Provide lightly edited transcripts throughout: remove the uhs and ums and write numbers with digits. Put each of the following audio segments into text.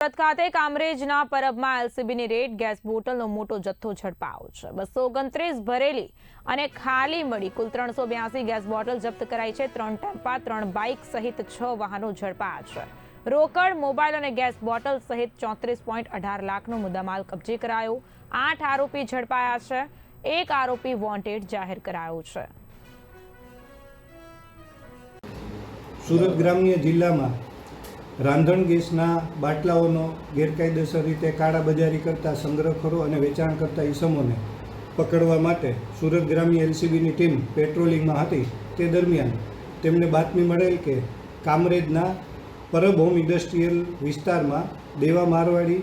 સુરત ખાતે કામરેજના પરબમાં એલસીબીની red gas બોટલનો મોટો જથ્થો ઝડપાયો છે। 229 ભરેલી અને ખાલી મળી કુલ 382 ગેસ બોટલ જપ્ત કરાઈ છે। 3 ટેમ્પા 3 બાઇક સહિત 6 વાહનો ઝડપાયા છે। રોકડ મોબાઈલ અને ગેસ બોટલ સહિત 34.18 લાખનો મુદ્દામાલ કબજે કરાયો। 8 આરોપી ઝડપાયા છે। એક આરોપી વોન્ટેડ જાહેર કરાયો છે। સુરત ગ્રામ્ય જિલ્લામાં રાંધણ ગેસના બાટલાઓનો ગેરકાયદેસર રીતે કાળાબજારી કરતા સંગ્રહખોરો અને વેચાણ કરતા ઈસમોને પકડવા માટે સુરત ગ્રામ્ય એલસીબીની ટીમ પેટ્રોલિંગમાં હતી। તે દરમિયાન તેમને બાતમી મળેલ કે કામરેજના પરબ હોમ ઇન્ડસ્ટ્રીયલ વિસ્તારમાં દેવા મારવાડી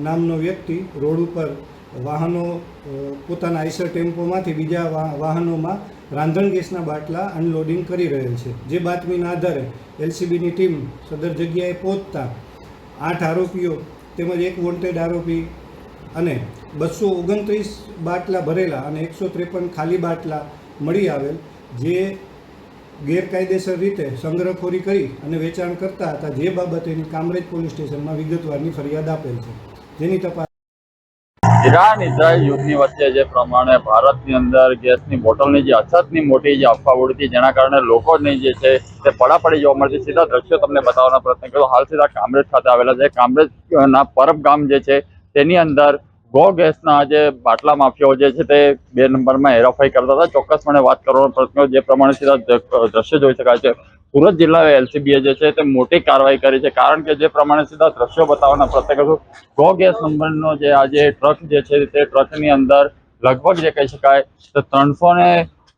નામનો વ્યક્તિ રોડ ઉપર વાહનો પોતાના આઈસર ટેમ્પોમાંથી બીજા વાહનોમાં રાંધણ ગેસના બાટલા અનલોડિંગ કરી રહેલ છે। જે બાતમીના આધારે એલસીબીની ટીમ સદર જગ્યાએ પહોંચતા 8 આરોપીઓ તેમજ એક વોન્ટેડ આરોપી અને 229 બાટલા ભરેલા અને 153 ખાલી બાટલા મળી આવેલ, જે ગેરકાયદેસર રીતે સંગ્રહખોરી કરી અને વેચાણ કરતા હતા। જે બાબતેની કામરેજ પોલીસ સ્ટેશનમાં વિગતવારની ફરિયાદ આપેલ છે, જેની તપાસ ઈરાન ઇઝરાયલ યુદ્ધની વચ્ચે જે પ્રમાણે ભારતની અંદર ગેસની બોટલની જે અછતની મોટી જે અફવા ઉડતી, જેના કારણે લોકોની જે છે તે પડાપડી જોવા મળતી। સીધા દ્રશ્યો તમને બતાવવાનો પ્રયત્ન કર્યો। હાલ સીધા કામરેજ ખાતે આવેલા છે। કામરેજના પરબ ગામ જે છે તેની અંદર ગો ગેસના જે બાટલા માફિયાઓ જે છે તે 2 નંબરમાં હેરાફેરી કરતા હતા। ચોક્કસપણે વાત કરવાનો પ્રયત્ન કર્યો। જે પ્રમાણે સીધા દ્રશ્ય જોઈ શકાય છે, સુરત જિલ્લા એલસીબીએ જે છે તે મોટી કાર્યવાહી કરી છે। કારણ કે જે પ્રમાણે સીધા દ્રશ્યો બતાવવાના પ્રયત્ન કરું, ગો ગેસ નંબરનો જે આજે ટ્રક જે છે તે ટ્રકની અંદર લગભગ જે કહી શકાય તો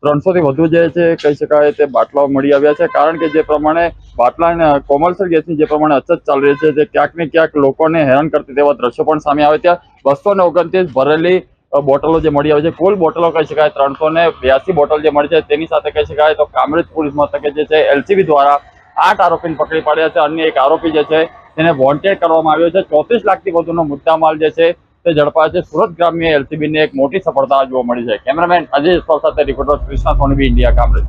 300 થી વધુ જે છે કહી શકાય તે બાટલાઓ મળી આવ્યા છે। કારણ કે જે પ્રમાણે બાટલા કોમર્શિયલ ગેસની જે પ્રમાણે અછત ચાલી રહી છે, તે ક્યાંક ને ક્યાંક લોકોને હેરાન કરતી તેવા દ્રશ્યો પણ સામે આવે। ત્યાં 229 ભરેલી બોટલો જે મળી આવે છે, કુલ બોટલો કહી શકાય 382 બોટલ જે મળી છે। તેની સાથે કહી શકાય તો કામરેજ પોલીસ મથકે જે છે એલસીબી દ્વારા 8 આરોપીને પકડી પાડ્યા છે। અન્ય એક આરોપી જે છે તેને વોન્ટેડ કરવામાં આવ્યો છે। 34 લાખથી વધુનો મુદ્દામાલ જે છે તે ઝડપાયો છે। સુરત ગ્રામ્ય એલસીબીને એક મોટી સફળતા જોવા મળી છે। કેમેરામેન અજય સાથે રિપોર્ટર કૃષ્ણા સોનવી, ઇન્ડિયા, કામરેજ।